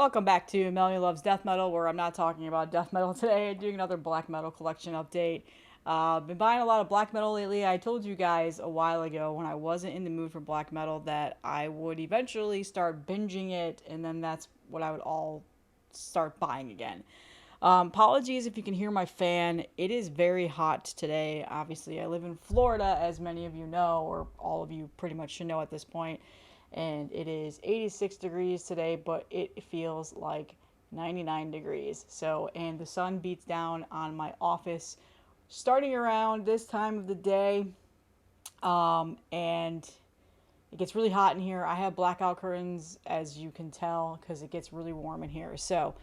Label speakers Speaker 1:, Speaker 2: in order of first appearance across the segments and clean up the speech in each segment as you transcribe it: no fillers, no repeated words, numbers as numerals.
Speaker 1: Welcome back to Melanie Loves Death Metal, where I'm not talking about death metal today. I'm doing another black metal collection update. Been buying a lot of black metal lately. I told you guys a while ago when I wasn't in the mood for black metal that I would eventually start binging it, and then that's what I would all start buying again. Apologies if you can hear my fan. It is very hot today. Obviously, I live in Florida, as many of you know, or all of you pretty much should know at this point. And it is 86 degrees today, but it feels like 99 degrees. So, and the sun beats down on my office starting around this time of the day. And it gets really hot in here. I have blackout curtains, as you can tell, because it gets really warm in here. So,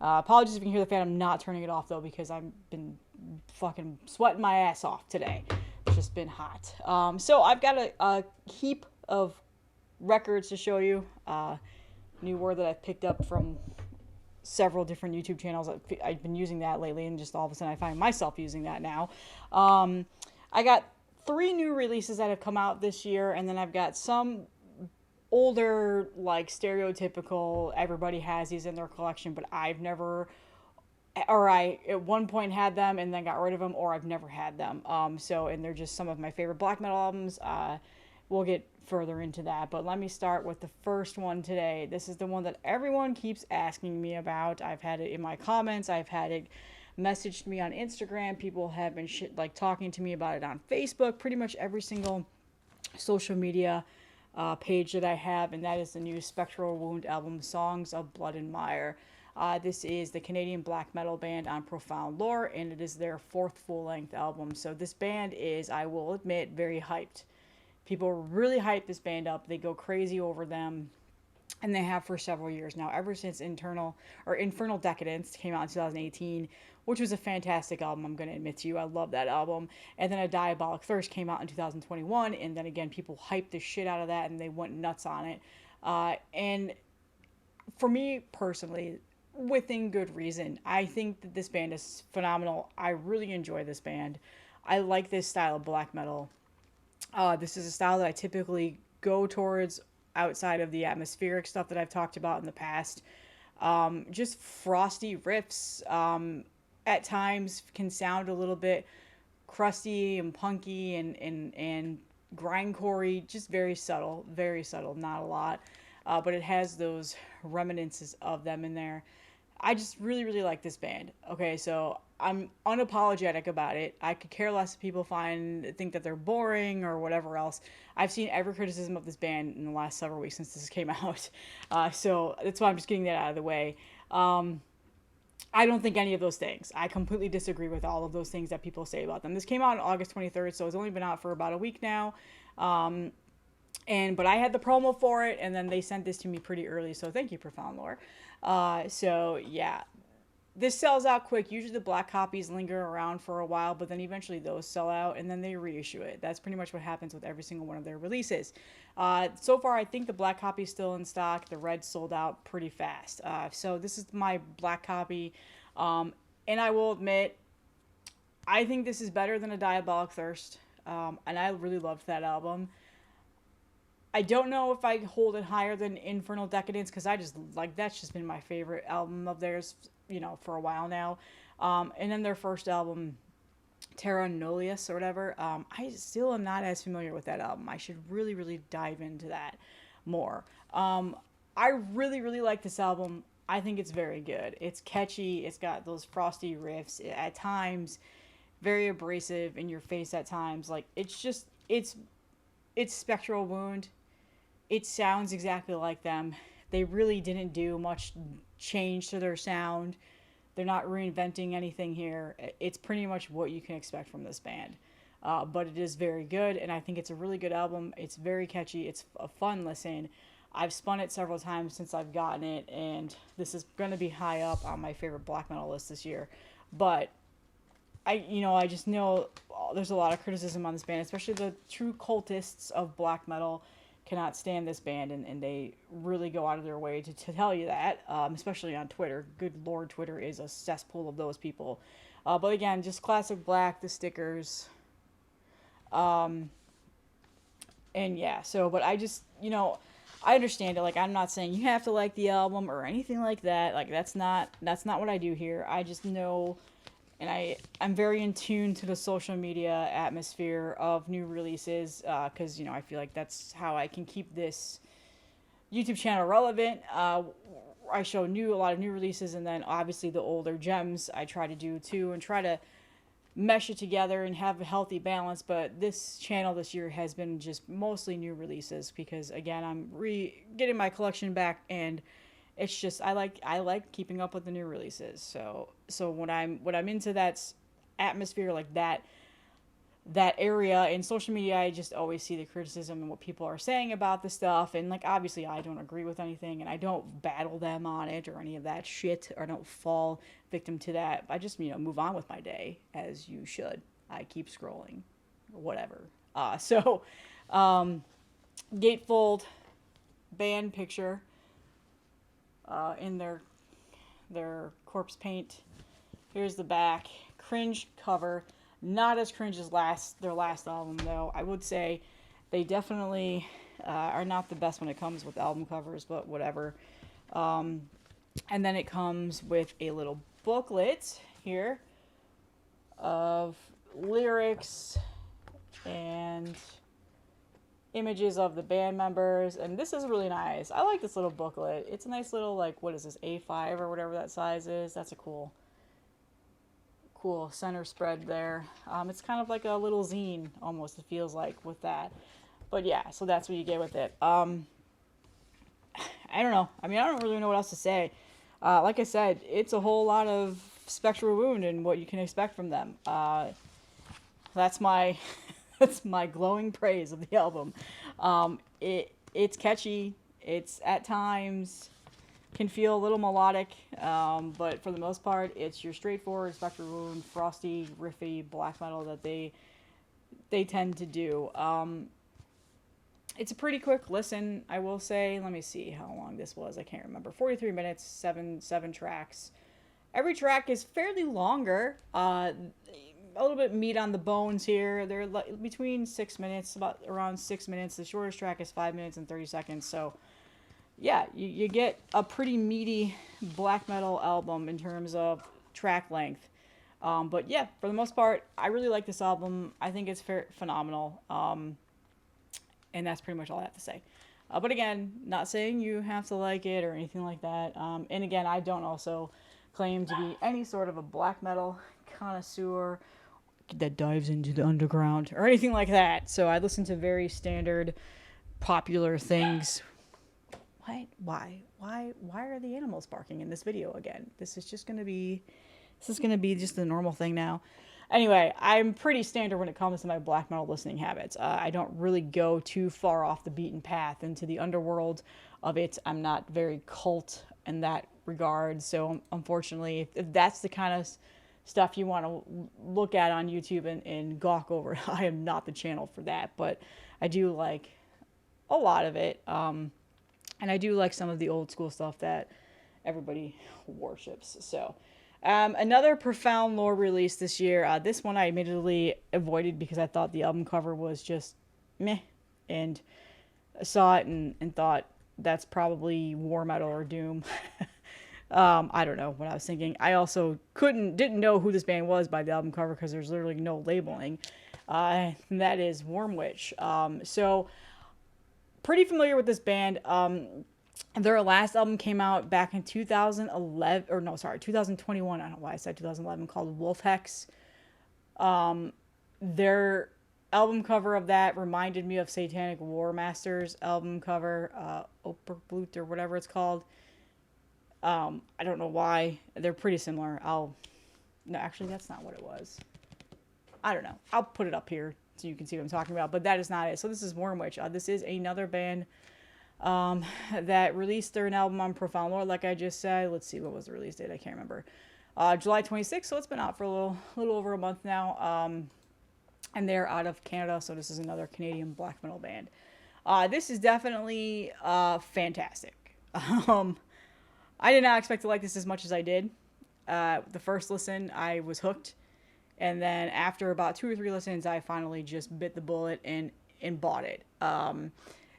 Speaker 1: apologies if you can hear the fan. I'm not turning it off though because I've been fucking sweating my ass off today. It's just been hot. So I've got a heap of records to show you. New word that I've picked up from several different YouTube channels. I've been using that lately, and just all of a sudden I find myself using that now. I got 3 new releases that have come out this year, and then I've got some older, like stereotypical, everybody has these in their collection, but I've never, or I at one point had them and then got rid of them, or I've never had them. And they're just some of my favorite black metal albums. We'll get further into that, but let me start with the first one today. This is the one that everyone keeps asking me about. I've had it in my comments. I've had it messaged me on Instagram. People have been talking to me about it on Facebook. Pretty much every single social media page that I have, and that is the new Spectral Wound album, Songs of Blood and Mire. This is the Canadian black metal band on Profound Lore, and it is their 4th full-length album. So this band is, I will admit, very hyped. People really hype this band up. They go crazy over them, and they have for several years now, ever since Infernal Decadence came out in 2018, which was a fantastic album, I'm going to admit to you. I love that album. And then A Diabolic Thirst came out in 2021, and then again, people hyped the shit out of that, and they went nuts on it. And for me personally, within good reason, I think that this band is phenomenal. I really enjoy this band. I like this style of black metal. This is a style that I typically go towards outside of the atmospheric stuff that I've talked about in the past. Just frosty riffs at times can sound a little bit crusty and punky and grindcore-y, just very subtle, not a lot. But it has those reminiscences of them in there. I just really, really like this band. Okay, so I'm unapologetic about it. I could care less if people think that they're boring or whatever else. I've seen every criticism of this band in the last several weeks since this came out. So that's why I'm just getting that out of the way. I don't think any of those things. I completely disagree with all of those things that people say about them. This came out on August 23rd, so it's only been out for about a week now. But I had the promo for it, and then they sent this to me pretty early, so thank you, Profound Lore. Yeah. This sells out quick. Usually the black copies linger around for a while, but then eventually those sell out, and then they reissue it. That's pretty much what happens with every single one of their releases. So far, I think the black copy is still in stock. The red sold out pretty fast. So this is my black copy. And I will admit, I think this is better than A Diabolic Thirst. And I really loved that album. I don't know if I hold it higher than Infernal Decadence, because that's just been my favorite album of theirs, for a while now. And then their first album, Terra Nullius or whatever, I still am not as familiar with that album. I should really, really dive into that more. I really, really like this album. I think it's very good. It's catchy. It's got those frosty riffs at times, very abrasive in your face at times. It's Spectral Wound. It sounds exactly like them. They really didn't do much change to their sound. They're not reinventing anything here. It's pretty much what you can expect from this band. But it is very good, and I think it's a really good album. It's very catchy. It's a fun listen. I've spun it several times since I've gotten it, and this is going to be high up on my favorite black metal list this year. But I just know there's a lot of criticism on this band, especially the true cultists of black metal cannot stand this band, and they really go out of their way to tell you that, especially on Twitter. Good Lord, Twitter is a cesspool of those people. But again, just classic black, the stickers. And yeah, but I just, I understand it. Like, I'm not saying you have to like the album or anything like that. Like, that's not what I do here. I just know, and I'm very in tune to the social media atmosphere of new releases, because I feel like that's how I can keep this YouTube channel relevant. I show a lot of new releases, and then obviously the older gems I try to do too, and try to mesh it together and have a healthy balance. But this channel this year has been just mostly new releases because, again, I'm getting my collection back, and it's just I like keeping up with the new releases. So when I'm into that atmosphere, like that area in social media, I just always see the criticism and what people are saying about the stuff. And, like, obviously I don't agree with anything, and I don't battle them on it or any of that shit, or I don't fall victim to that. I just, move on with my day, as you should. I keep scrolling, whatever. So Gatefold band picture in their corpse paint. Here's the back. Cringe cover. Not as cringe as their last album, though. I would say they definitely are not the best when it comes with album covers, but whatever. And then it comes with a little booklet here of lyrics and images of the band members, and this is really nice. I like this little booklet. It's a nice little, like, what is this, A5 or whatever that size is. That's a cool center spread there. It's kind of like a little zine almost, it feels like, with that. But yeah, so that's what you get with it. I don't know. I mean, I don't really know what else to say. Like I said, it's a whole lot of Spectral Wound and what you can expect from them. That's my that's my glowing praise of the album. It's catchy. It's at times can feel a little melodic, but for the most part, it's your straightforward Spectral Wound, frosty, riffy black metal that they tend to do. It's a pretty quick listen, I will say. Let me see how long this was. I can't remember. 43 minutes, seven tracks. Every track is fairly longer. A little bit meat on the bones here. They're between 6 minutes, about around 6 minutes. The shortest track is 5 minutes and 30 seconds. So yeah, you get a pretty meaty black metal album in terms of track length. But yeah, for the most part, I really like this album. I think it's phenomenal. And that's pretty much all I have to say. But again, not saying you have to like it or anything like that. And again, I don't also claim to be any sort of a black metal connoisseur that dives into the underground or anything like that. So I listen to very standard, popular things. Why are the animals barking in this video again? This is gonna be just the normal thing now. Anyway, I'm pretty standard when it comes to my black metal listening habits. I don't really go too far off the beaten path into the underworld of it. I'm not very cult in that regard. So unfortunately, if that's the kind of stuff you want to look at on YouTube and gawk over, I am not the channel for that. But I do like a lot of it. And I do like some of the old school stuff that everybody worships. So another Profound Lore release this year. This one I admittedly avoided because I thought the album cover was just meh. And I saw it and thought that's probably war metal or doom. I don't know what I was thinking. I also didn't know who this band was by the album cover because there's literally no labeling. And that is Wormwitch. So pretty familiar with this band. Their last album came out back in 2011, or no, sorry, 2021. I don't know why I said 2011, called Wolf Hex. Their album cover of that reminded me of Satanic War Master's album cover, Operblut or whatever it's called. I don't know why. They're pretty similar. No, actually, that's not what it was. I don't know. I'll put it up here so you can see what I'm talking about, but that is not it. So this is Wormwitch. This is another band that released their album on Profound Lore, like I just said. Let's see, what was the release date? I can't remember. July 26th, so it's been out for a little over a month now. And they're out of Canada, so this is another Canadian black metal band. This is definitely fantastic. I did not expect to like this as much as I did. The first listen, I was hooked. And then after about 2 or 3 listens, I finally just bit the bullet and bought it.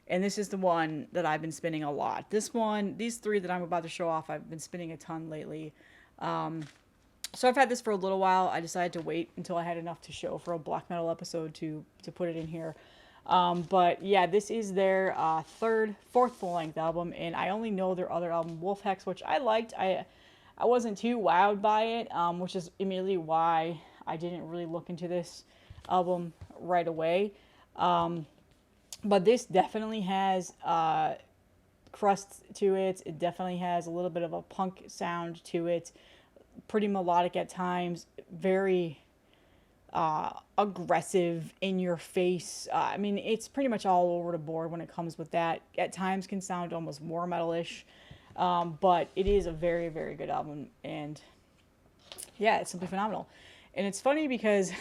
Speaker 1: And this is the one that I've been spinning a lot. This one, these three that I'm about to show off, I've been spinning a ton lately. So I've had this for a little while. I decided to wait until I had enough to show for a black metal episode to put it in here. But yeah, this is their fourth full length album, and I only know their other album, Wolf Hex, which I liked. I wasn't too wowed by it, which is immediately why I didn't really look into this album right away. But this definitely has crust to it. It definitely has a little bit of a punk sound to it. Pretty melodic at times. Very aggressive, in your face. I mean, it's pretty much all over the board when it comes with that. At times can sound almost more metalish. But it is a very, very good album. And yeah, it's simply phenomenal. And it's funny because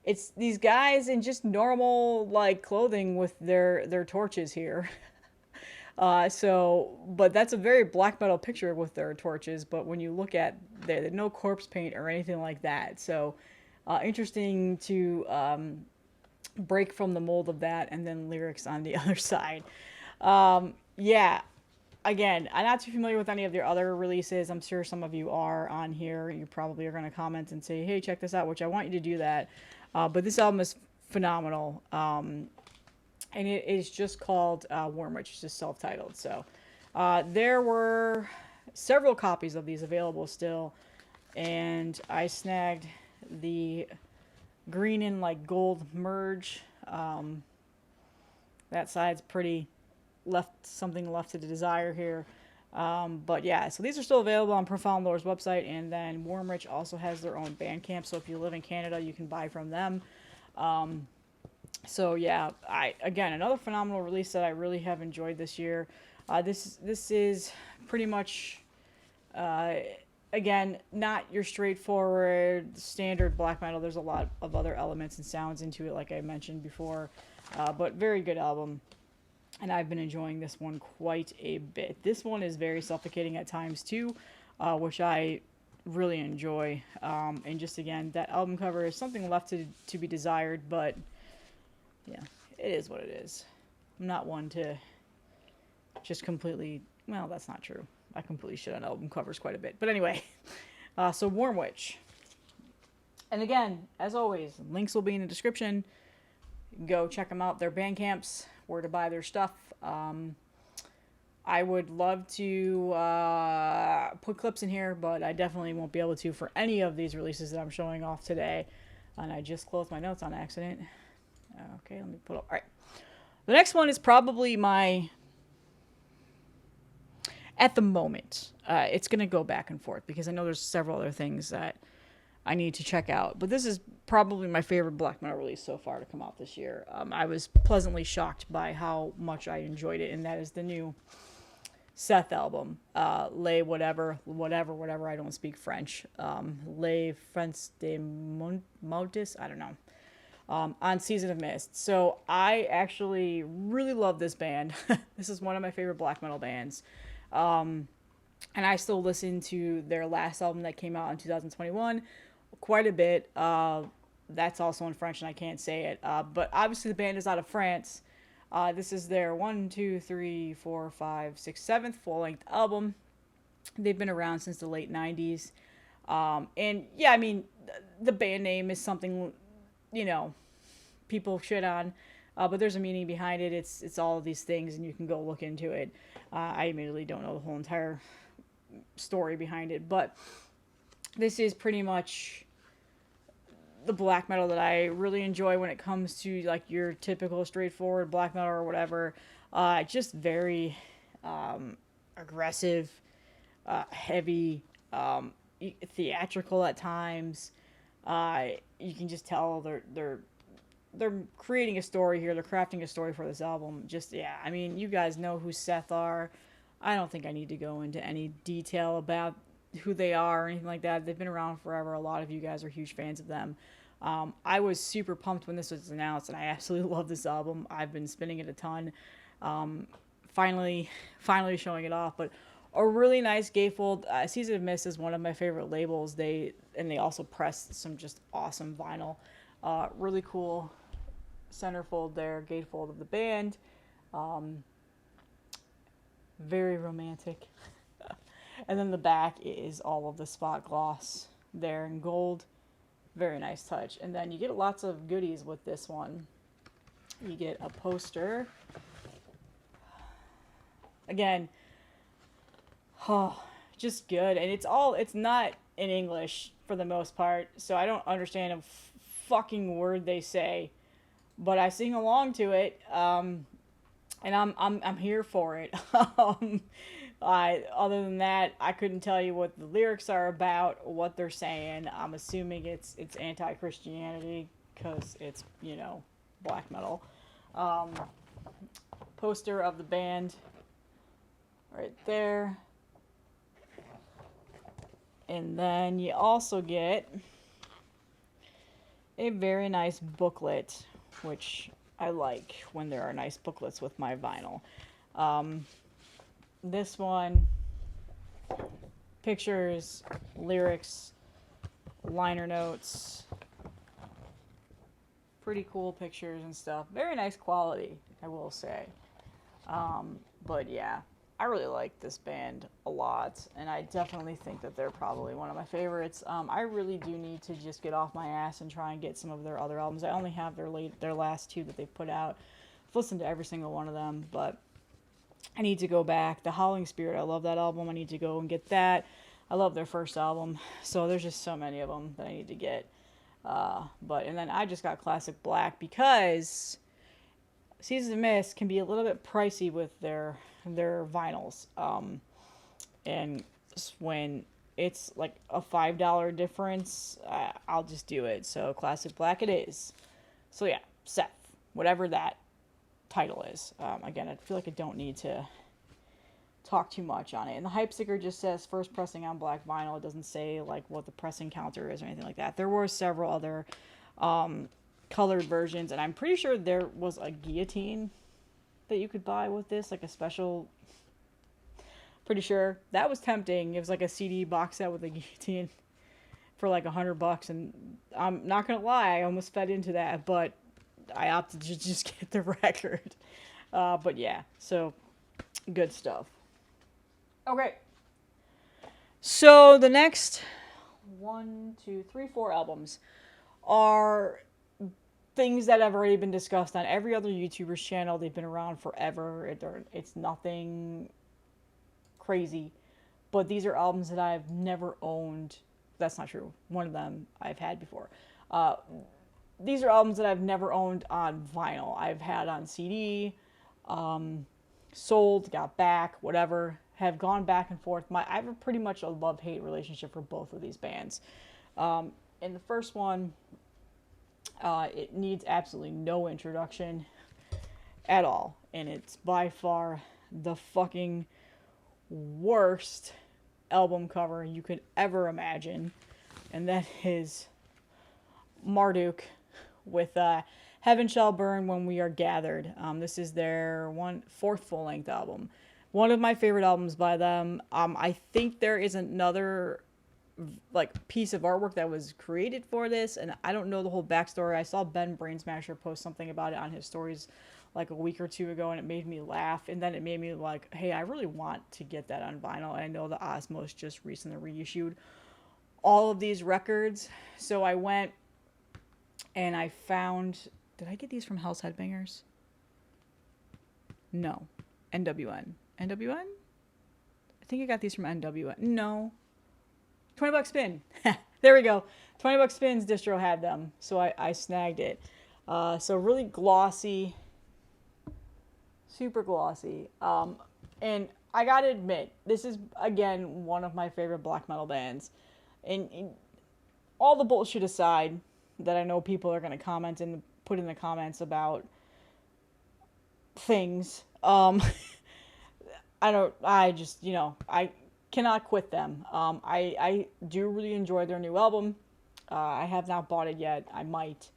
Speaker 1: it's these guys in just normal like clothing with their torches here. But that's a very black metal picture with their torches. But when you look at there's no corpse paint or anything like that. So interesting to break from the mold of that, and then lyrics on the other side. Yeah. Again, I'm not too familiar with any of their other releases. I'm sure some of you are on here. You probably are going to comment and say, hey, check this out, which I want you to do that. But this album is phenomenal. And it is just called Wormwitch. It's just self-titled. So there were several copies of these available still. And I snagged the green and like gold merge. That side's pretty something left to the desire here. But yeah, so these are still available on Profound Lore's website, and then Wormwitch also has their own Bandcamp, so if you live in Canada, you can buy from them. So yeah, again, another phenomenal release that I really have enjoyed this year. This is pretty much, again, not your straightforward standard black metal. There's a lot of other elements and sounds into it, like I mentioned before, but very good album. And I've been enjoying this one quite a bit. This one is very suffocating at times too, which I really enjoy. And just again, that album cover is something left to be desired, but yeah, it is what it is. I'm not one to just completely, well, that's not true. I completely shit on album covers quite a bit. But anyway, so Wormwitch. And again, as always, links will be in the description. Go check them out. Their Bandcamps, where to buy their stuff. I would love to put clips in here, but I definitely won't be able to for any of these releases that I'm showing off today. And I just closed my notes on accident. Okay, let me put up. All right. The next one is probably at the moment, it's going to go back and forth because I know there's several other things that I need to check out. But this is probably my favorite black metal release so far to come out this year. I was pleasantly shocked by how much I enjoyed it, and that is the new Seth album, Les whatever, I don't speak French. Les France de Montis, I don't know. On Season of Mist. So I actually really love this band. This is one of my favorite black metal bands. And I still listen to their last album that came out in 2021 quite a bit. That's also in French and I can't say it. But obviously the band is out of France. This is their 7th full-length album. They've been around since the late 90s. And yeah, I mean, the band name is something, people shit on. But there's a meaning behind it. It's all of these things, and you can go look into it. I admittedly don't know the whole entire story behind it, but this is pretty much the black metal that I really enjoy when it comes to like your typical straightforward black metal or whatever. Just very aggressive, heavy, theatrical at times. You can just tell they're creating a story here. They're crafting a story for this album. Just, yeah, I mean, you guys know who Seth are. I don't think I need to go into any detail about who they are or anything like that. They've been around forever. A lot of you guys are huge fans of them. I was super pumped when this was announced, and I absolutely love this album. I've been spinning it a ton. Finally showing it off. But a really nice gatefold. Season of Mist is one of my favorite labels. They also press some just awesome vinyl. Really cool centerfold there, gatefold of the band. Very romantic. And then the back is all of the spot gloss there in gold. Very nice touch. And then you get lots of goodies with this one. You get a poster. Again, oh, just good. And it's not in English for the most part, so I don't understand a fucking word they say, but I sing along to it, and I'm here for it. Other than that, I couldn't tell you what the lyrics are about, what they're saying. I'm assuming it's anti-Christianity because it's, you know, black metal. Poster of the band right there. And then you also get a very nice booklet, which I like when there are nice booklets with my vinyl. This one, pictures, lyrics, liner notes, pretty cool pictures and stuff. Very nice quality, I will say. But yeah, I really like this band a lot, and I definitely think that they're probably one of my favorites. I really do need to just get off my ass and try and get some of their other albums. I only have their last two that they've put out. I've listened to every single one of them, but I need to go back. The Howling Spirit, I love that album. I need to go and get that. I love their first album, so there's just so many of them that I need to get. And then I just got Classic Black because Seasons of Mist can be a little bit pricey with their vinyls. And when it's like a $5 difference, I'll just do it. So Classic Black it is. So yeah, Seth, whatever that title is. Again, I feel like I don't need to talk too much on it. And the hype sticker just says first pressing on black vinyl. It doesn't say like what the pressing counter is or anything like that. There were several other colored versions, and I'm pretty sure there was a guillotine that you could buy with this, like a special. Pretty sure that was tempting. It was like a CD box set with a guillotine for like $100, and I'm not gonna lie, I almost fed into that, but I opted to just get the record. But yeah, so good stuff. Okay, so the next 4 albums are things that have already been discussed on every other YouTuber's channel. They've been around forever. It's nothing crazy, but these are albums that I've never owned. That's not true. One of them I've had before. These are albums that I've never owned on vinyl. I've had on CD, sold, got back, whatever. Have gone back and forth. I have pretty much a love-hate relationship for both of these bands. In the first one, it needs absolutely no introduction at all, and it's by far the fucking worst album cover you could ever imagine, and that is Marduk with Heaven Shall Burn When We Are Gathered. This is their 4th full-length album. One of my favorite albums by them. I think there is another like piece of artwork that was created for this, and I don't know the whole backstory. I saw Ben Brainsmasher post something about it on his stories like a week or two ago, and it made me laugh, and then it made me like, hey, I really want to get that on vinyl. And I know the Osmos just recently reissued all of these records, so I went and I found, did I get these from Hell's Headbangers? No. NWN. NWN? I think I got these from NWN. No. $20 spin. There we go. $20 spins distro had them, so I snagged it. So really glossy, super glossy. And I gotta admit, this is again one of my favorite black metal bands. And all the bullshit aside, that I know people are gonna comment and put in the comments about things. I cannot quit them. I do really enjoy their new album. I have not bought it yet. I might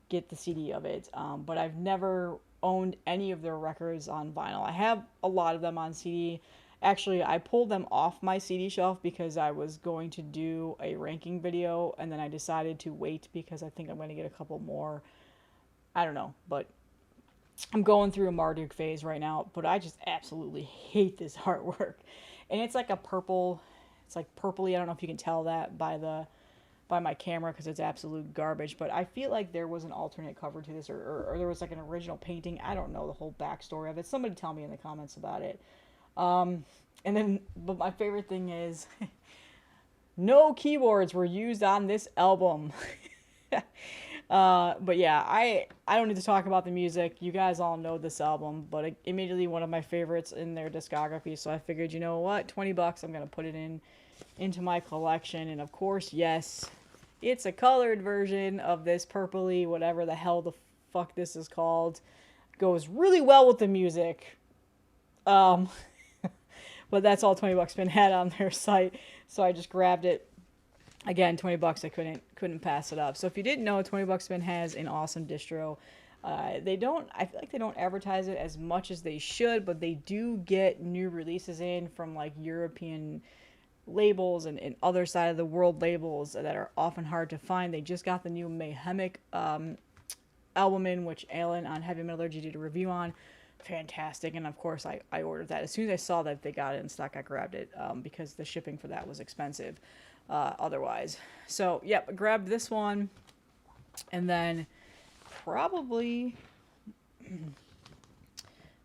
Speaker 1: get the CD of it, but I've never owned any of their records on vinyl. I have a lot of them on CD. Actually, I pulled them off my CD shelf because I was going to do a ranking video, and then I decided to wait because I think I'm going to get a couple more. I don't know, but I'm going through a Marduk phase right now, but I just absolutely hate this artwork. And it's like a purple, it's like purpley. I don't know if you can tell that by my camera because it's absolute garbage. But I feel like there was an alternate cover to this, or there was like an original painting. I don't know the whole backstory of it. Somebody tell me in the comments about it. And then, but my favorite thing is, no keyboards were used on this album. But yeah, I don't need to talk about the music. You guys all know this album, but immediately one of my favorites in their discography. So I figured, you know what, $20, I'm gonna put it into my collection. And of course, yes, it's a colored version of this purpley, whatever the hell the fuck this is called. Goes really well with the music. But that's all $20 been had on their site, so I just grabbed it. Again, $20, I couldn't pass it up. So if you didn't know, $20 Spin has an awesome distro. I feel like they don't advertise it as much as they should, but they do get new releases in from like European labels and other side of the world labels that are often hard to find. They just got the new Mayhemic album in, which Alan on Heavy Metallurgy did a review on. Fantastic. And of course I ordered that. As soon as I saw that they got it in stock, I grabbed it because the shipping for that was expensive otherwise. So yep, I grabbed this one, and then probably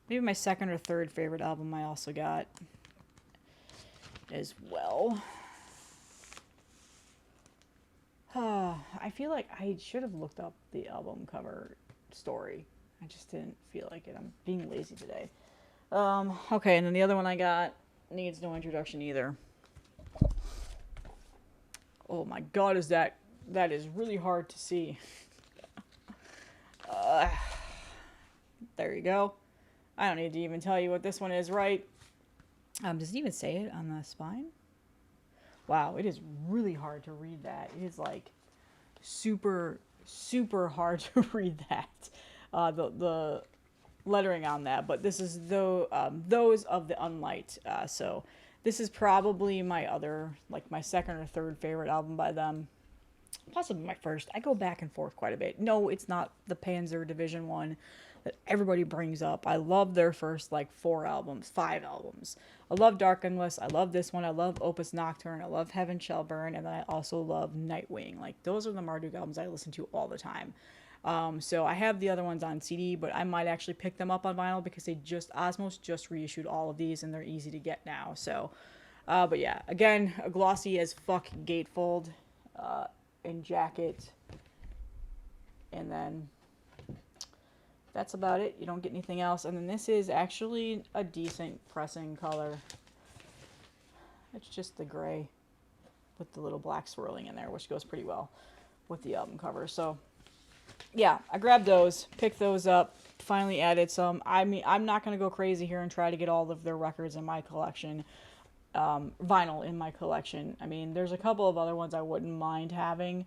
Speaker 1: maybe my second or third favorite album I also got as well. I feel like I should have looked up the album cover story. I just didn't feel like it. I'm being lazy today. Okay, and then the other one I got needs no introduction either. Oh my god, that is really hard to see. There you go. I don't need to even tell you what this one is, right? Does it even say it on the spine? Wow, it is really hard to read that. It is like super, super hard to read that. The lettering on that, but this is those of the Unlight. So this is probably my other, like my second or third favorite album by them. Possibly my first. I go back and forth quite a bit. No, it's not the Panzer Division one that everybody brings up. I love their first like 5 albums. I love Dark Endless. I love this one. I love Opus Nocturne. I love Heaven Shall Burn. And then I also love Nightwing. Like those are the Marduk albums I listen to all the time. So I have the other ones on CD, but I might actually pick them up on vinyl because Osmos just reissued all of these and they're easy to get now. So, but yeah, again, a glossy as fuck gatefold, and jacket. And then that's about it. You don't get anything else. And then this is actually a decent pressing color. It's just the gray with the little black swirling in there, which goes pretty well with the album cover. So yeah, I grabbed those, picked those up, finally added some. I mean, I'm not going to go crazy here and try to get all of their records in my collection, vinyl in my collection. I mean, there's a couple of other ones I wouldn't mind having,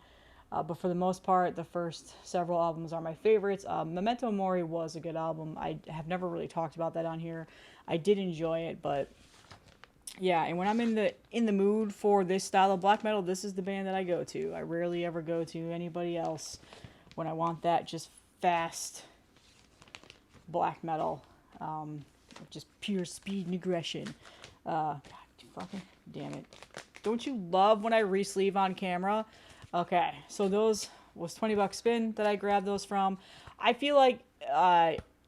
Speaker 1: but for the most part, the first several albums are my favorites. Memento Mori was a good album. I have never really talked about that on here. I did enjoy it, but yeah, and when I'm in the mood for this style of black metal, this is the band that I go to. I rarely ever go to anybody else when I want that just fast black metal, just pure speed and aggression. God fucking damn it. Don't you love when I re-sleeve on camera? Okay, so those was $20 spin that I grabbed those from. I feel like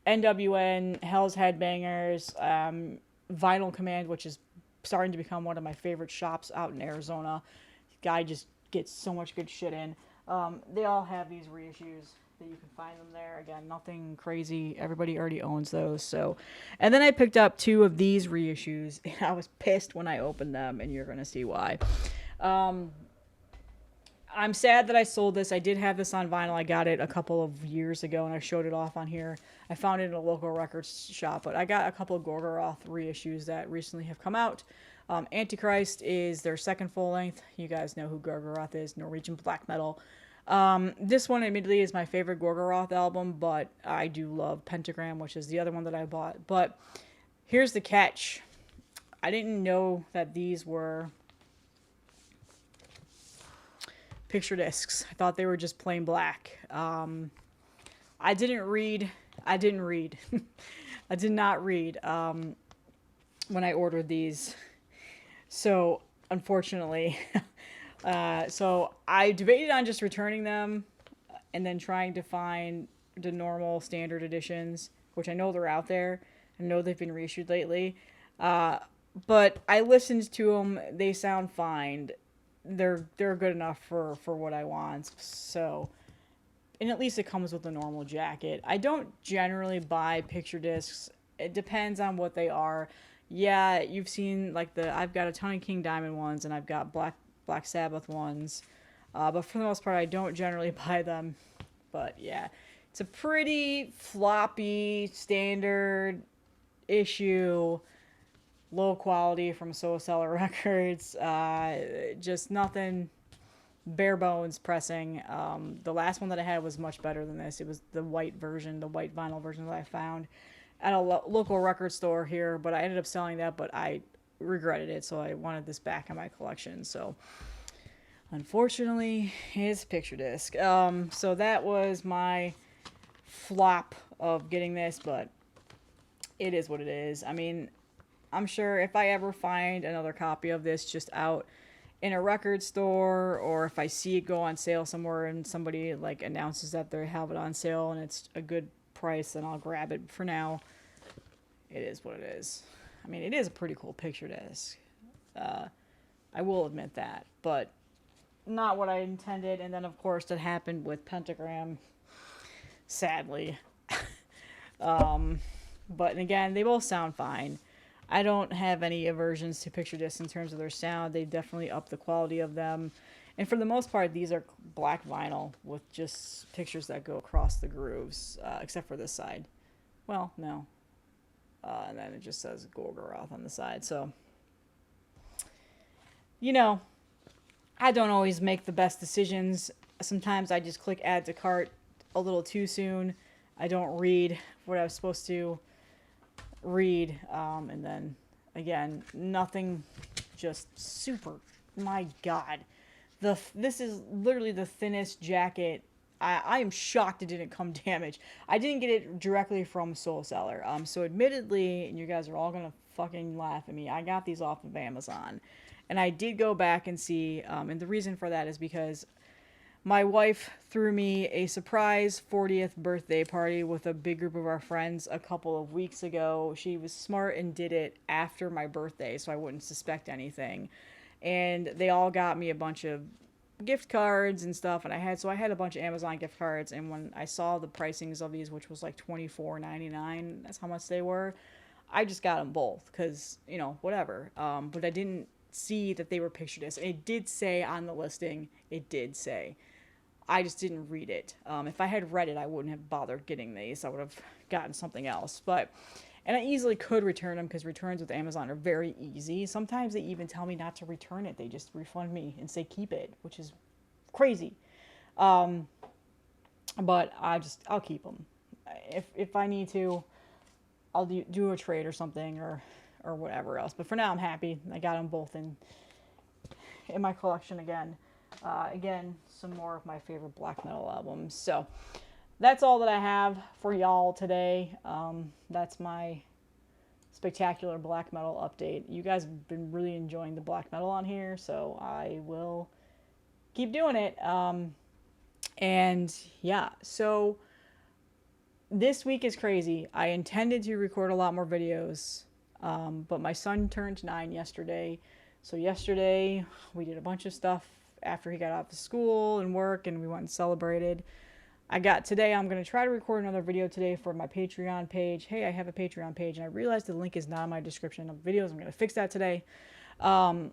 Speaker 1: NWN, Hell's Headbangers, Vinyl Command, which is starting to become one of my favorite shops out in Arizona. The guy just gets so much good shit in. They all have these reissues that you can find them there. Again, nothing crazy. Everybody already owns those. So, and then I picked up 2 of these reissues, and I was pissed when I opened them, and you're gonna see why. I'm sad that I sold this. I did have this on vinyl. I got it a couple of years ago, and I showed it off on here. I found it in a local records shop, but I got a couple of Gorgoroth reissues that recently have come out. Antichrist is their second full length. You guys know who Gorgoroth is, Norwegian black metal. This one admittedly is my favorite Gorgoroth album, but I do love Pentagram, which is the other one that I bought. But here's the catch. I didn't know that these were picture discs. I thought they were just plain black. I didn't read I didn't read. I did not read when I ordered these. So, unfortunately, so I debated on just returning them and then trying to find the normal standard editions, which I know they're out there. I know they've been reissued lately. But I listened to them. They sound fine. They're good enough for what I want. So, and at least it comes with a normal jacket. I don't generally buy picture discs. It depends on what they are. Yeah, you've seen like I've got a ton of King Diamond ones and I've got Black Sabbath ones. But for the most part, I don't generally buy them. But yeah, it's a pretty floppy standard issue, low quality from Soul Cellar Records. Just nothing, bare bones pressing. The last one that I had was much better than this. It was the white version, the white vinyl version that I found at a local record store here, but I ended up selling that, but I regretted it, so I wanted this back in my collection. So unfortunately, it's picture disc. So that was my flop of getting this, but it is what it is. I mean, I'm sure if I ever find another copy of this just out in a record store, or if I see it go on sale somewhere and somebody like announces that they have it on sale and it's a good price, then I'll grab it. For now, it is what it is. I mean, it is a pretty cool picture disc. I will admit that, but not what I intended. And then, of course, that happened with Pentagram, sadly. But again, they both sound fine. I don't have any aversions to picture discs in terms of their sound. They definitely up the quality of them. And for the most part, these are black vinyl with just pictures that go across the grooves, except for this side. Well, no. And then it just says Gorgoroth on the side. So, you know, I don't always make the best decisions. Sometimes I just click add to cart a little too soon. I don't read what I was supposed to read. And then, again, nothing just super. My God. This is literally the thinnest jacket. I am shocked it didn't come damaged. I didn't get it directly from Soul Cellar. So admittedly, and you guys are all going to fucking laugh at me, I got these off of Amazon. And I did go back and see, and the reason for that is because my wife threw me a surprise 40th birthday party with a big group of our friends a couple of weeks ago. She was smart and did it after my birthday so I wouldn't suspect anything. And they all got me a bunch of gift cards and stuff, and I had a bunch of Amazon gift cards, and when I saw the pricings of these, which was like $24.99, that's how much they were, I just got them both because, you know, whatever. But I didn't see that they were picture discs. It did say on the listing, it did say. I just didn't read it. If I had read it, I wouldn't have bothered getting these. I would have gotten something else. And I easily could return them because returns with Amazon are very easy. Sometimes they even tell me not to return it. They just refund me and say keep it, which is crazy. But I'll keep them. If I need to, I'll do a trade or something or whatever else. But for now, I'm happy. I got them both in my collection again. Again, some more of my favorite black metal albums. So that's all that I have for y'all today. That's my spectacular black metal update. You guys have been really enjoying the black metal on here, so I will keep doing it. And yeah, so this week is crazy. I intended to record a lot more videos, but my son turned 9 yesterday. So yesterday we did a bunch of stuff after he got out of school and work, and we went and celebrated. Today, I'm going to try to record another video today for my Patreon page. Hey, I have a Patreon page, and I realized the link is not in my description of videos. I'm going to fix that today. And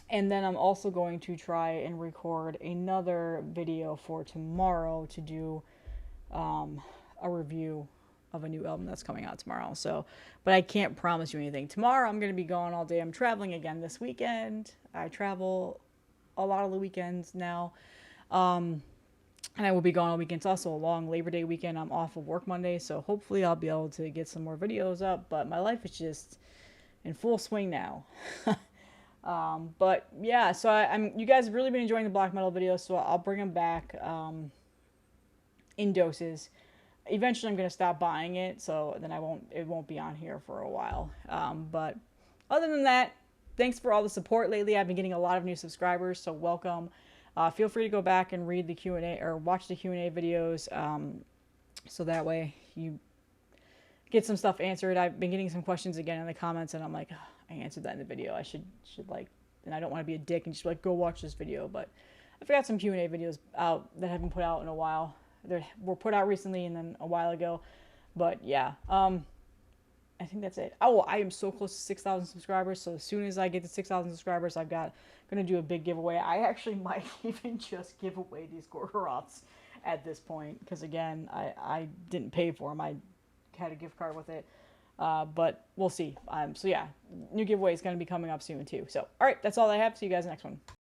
Speaker 1: then I'm also going to try and record another video for tomorrow to do a review of a new album that's coming out tomorrow. So, but I can't promise you anything. Tomorrow, I'm going to be gone all day. I'm traveling again this weekend. I travel a lot of the weekends now. And I will be gone all weekend. It's also a long Labor Day weekend. I'm off of work Monday, so hopefully I'll be able to get some more videos up. But my life is just in full swing now. But yeah, so you guys have really been enjoying the black metal videos, so I'll bring them back in doses. eventually I'm going to stop buying it, so then it won't be on here for a while. But other than that, thanks for all the support lately. I've been getting a lot of new subscribers, so welcome. Feel free to go back and read the Q&A or watch the Q&A videos, so that way you get some stuff answered. I've been getting some questions again in the comments, and I'm like, oh, I answered that in the video. I should like, and I don't want to be a dick and just like go watch this video, but I forgot some Q&A videos out that haven't put out in a while. They were put out recently and then a while ago, but yeah. I think that's it. Oh, I am so close to 6,000 subscribers. So as soon as I get to 6,000 subscribers, gonna do a big giveaway. I actually might even just give away these Gorgoroths at this point, because again, I didn't pay for them. I had a gift card with it, but we'll see. So yeah, new giveaway is gonna be coming up soon too. So all right, that's all I have. See you guys next one.